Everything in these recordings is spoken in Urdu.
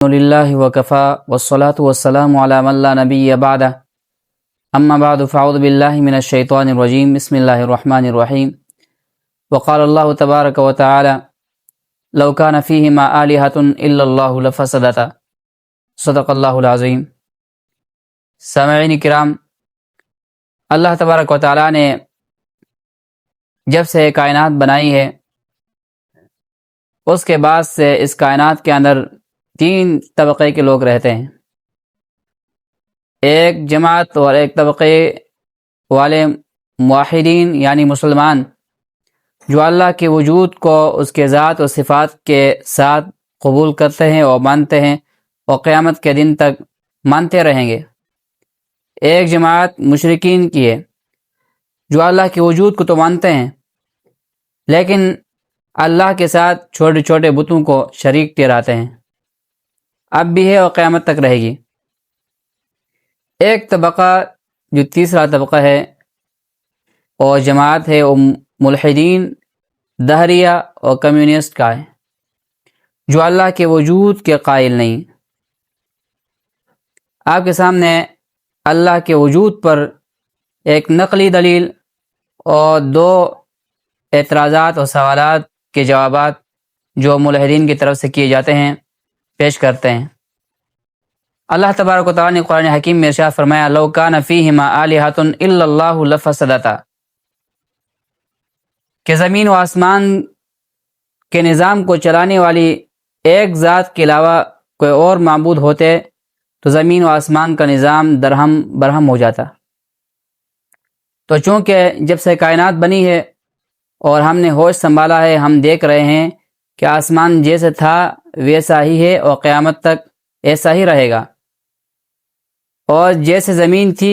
للہ وکفا والصلاة والسلام علی من لا نبی بعدہ اما بعد فاعوذ باللہ من الشیطان الرجیم بسم اللہ الرحمن الرحیم وقال اللہ تبارک وتعالی لو کان فیہما آلہۃ الا اللہ لفسدتا صدق اللہ العظیم۔ سامعین کرام، اللہ تبارک و تعالی نے جب سے کائنات بنائی ہے اس کے بعد سے اس کائنات کے اندر تین طبقے کے لوگ رہتے ہیں، ایک جماعت اور ایک طبقے والے موحدین یعنی مسلمان جو اللہ کے وجود کو اس کے ذات و صفات کے ساتھ قبول کرتے ہیں اور مانتے ہیں اور قیامت کے دن تک مانتے رہیں گے۔ ایک جماعت مشرکین کی ہے جو اللہ کے وجود کو تو مانتے ہیں لیکن اللہ کے ساتھ چھوٹے چھوٹے بتوں کو شریک ٹھہراتے ہیں، اب بھی ہے اور قیامت تک رہے گی۔ ایک طبقہ جو تیسرا طبقہ ہے اور جماعت ہے وہ ملحدین، دہریہ اور کمیونسٹ کا ہے جو اللہ کے وجود کے قائل نہیں۔ آپ کے سامنے اللہ کے وجود پر ایک نقلی دلیل اور دو اعتراضات اور سوالات کے جوابات جو ملحدین کی طرف سے کیے جاتے ہیں پیش کرتے ہیں۔ اللہ تبارک و تعالی نے قرآن حکیم میں ارشاد فرمایا لو کان فیہما آلہۃ الا اللہ لفسدتا، کہ زمین و آسمان کے نظام کو چلانے والی ایک ذات کے علاوہ کوئی اور معبود ہوتے تو زمین و آسمان کا نظام درہم برہم ہو جاتا۔ تو چونکہ جب سے کائنات بنی ہے اور ہم نے ہوش سنبھالا ہے، ہم دیکھ رہے ہیں کہ آسمان جیسے تھا ویسا ہی ہے اور قیامت تک ایسا ہی رہے گا، اور جیسے زمین تھی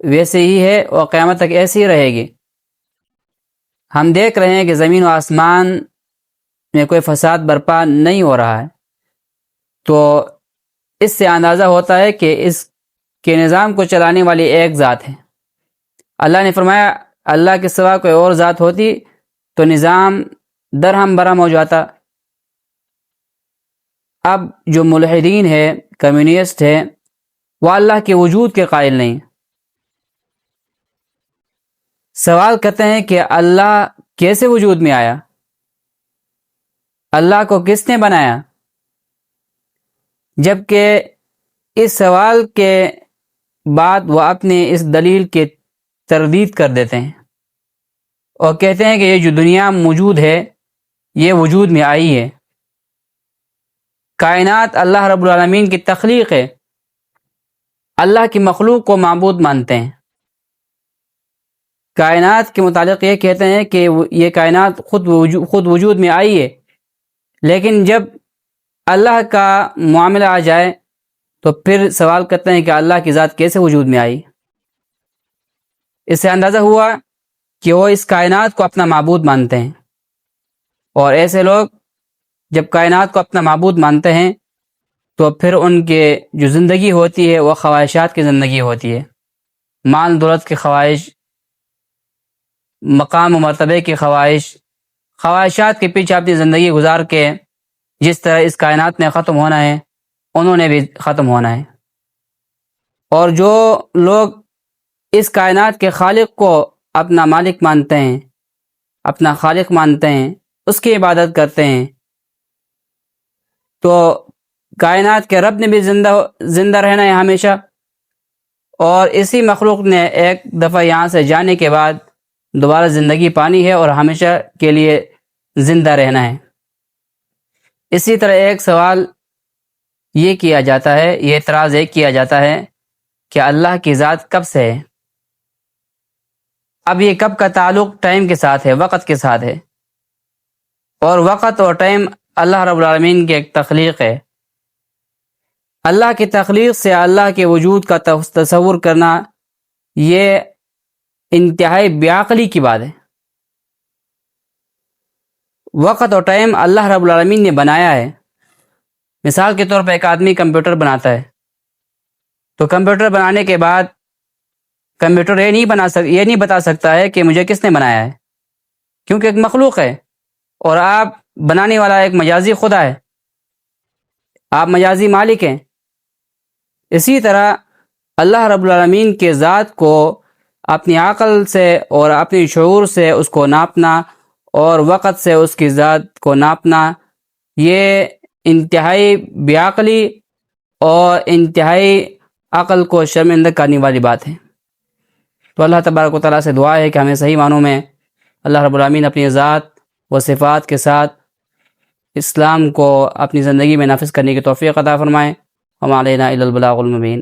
ویسے ہی ہے اور قیامت تک ایسی ہی رہے گی۔ ہم دیکھ رہے ہیں کہ زمین و آسمان میں کوئی فساد برپا نہیں ہو رہا ہے، تو اس سے اندازہ ہوتا ہے کہ اس کے نظام کو چلانے والی ایک ذات ہے۔ اللہ نے فرمایا اللہ کے سوا کوئی اور ذات ہوتی تو نظام درہم برہم ہو جاتا۔ اب جو ملحدین ہے، کمیونسٹ ہے، وہ اللہ کے وجود کے قائل نہیں، سوال کرتے ہیں کہ اللہ کیسے وجود میں آیا، اللہ کو کس نے بنایا، جبکہ اس سوال کے بعد وہ اپنے اس دلیل کی تردید کر دیتے ہیں اور کہتے ہیں کہ یہ جو دنیا موجود ہے یہ وجود میں آئی ہے، کائنات اللہ رب العالمین کی تخلیق ہے، اللہ کی مخلوق کو معبود مانتے ہیں۔ کائنات کے متعلق یہ کہتے ہیں کہ یہ کائنات خود وجود میں آئی ہے، لیکن جب اللہ کا معاملہ آ جائے تو پھر سوال کرتے ہیں کہ اللہ کی ذات کیسے وجود میں آئی۔ اس سے اندازہ ہوا کہ وہ اس کائنات کو اپنا معبود مانتے ہیں، اور ایسے لوگ جب کائنات کو اپنا معبود مانتے ہیں تو پھر ان کے جو زندگی ہوتی ہے وہ خواہشات کی زندگی ہوتی ہے، مال دولت کی خواہش، مقام و مرتبے کی خواہشات کے پیچھے اپنی زندگی گزار کے جس طرح اس کائنات نے ختم ہونا ہے انہوں نے بھی ختم ہونا ہے۔ اور جو لوگ اس کائنات کے خالق کو اپنا مالک مانتے ہیں، اپنا خالق مانتے ہیں، اس کی عبادت کرتے ہیں، تو کائنات کے رب نے بھی زندہ رہنا ہے ہمیشہ، اور اسی مخلوق نے ایک دفعہ یہاں سے جانے کے بعد دوبارہ زندگی پانی ہے اور ہمیشہ کے لیے زندہ رہنا ہے۔ اسی طرح ایک سوال یہ کیا جاتا ہے، یہ اعتراض ایک کیا جاتا ہے کہ اللہ کی ذات کب سے ہے؟ اب یہ کب کا تعلق ٹائم کے ساتھ ہے، وقت کے ساتھ ہے، اور وقت اور ٹائم اللہ رب العالمین کی ایک تخلیق ہے۔ اللہ کی تخلیق سے اللہ کے وجود کا تصور کرنا یہ انتہائی بے عقلی کی بات ہے۔ وقت اور ٹائم اللہ رب العالمین نے بنایا ہے۔ مثال کے طور پر ایک آدمی کمپیوٹر بناتا ہے تو کمپیوٹر بنانے کے بعد کمپیوٹر یہ نہیں بتا سکتا ہے کہ مجھے کس نے بنایا ہے، کیونکہ ایک مخلوق ہے اور آپ بنانے والا ایک مجازی خدا ہے۔ آپ مجازی مالک ہیں۔ اسی طرح اللہ رب العالمین کے ذات کو اپنی عقل سے اور اپنی شعور سے اس کو ناپنا اور وقت سے اس کی ذات کو ناپنا، یہ انتہائی بے عقلی اور انتہائی عقل کو شرمندہ کرنے والی بات ہے۔ تو اللہ تبارک و تعالیٰ سے دعا ہے کہ ہمیں صحیح معنوں میں اللہ رب العالمین اپنی ذات و صفات کے ساتھ اسلام کو اپنی زندگی میں نافذ کرنے کی توفیق عطا فرمائے۔ وما علینا الا البلاغ المبین۔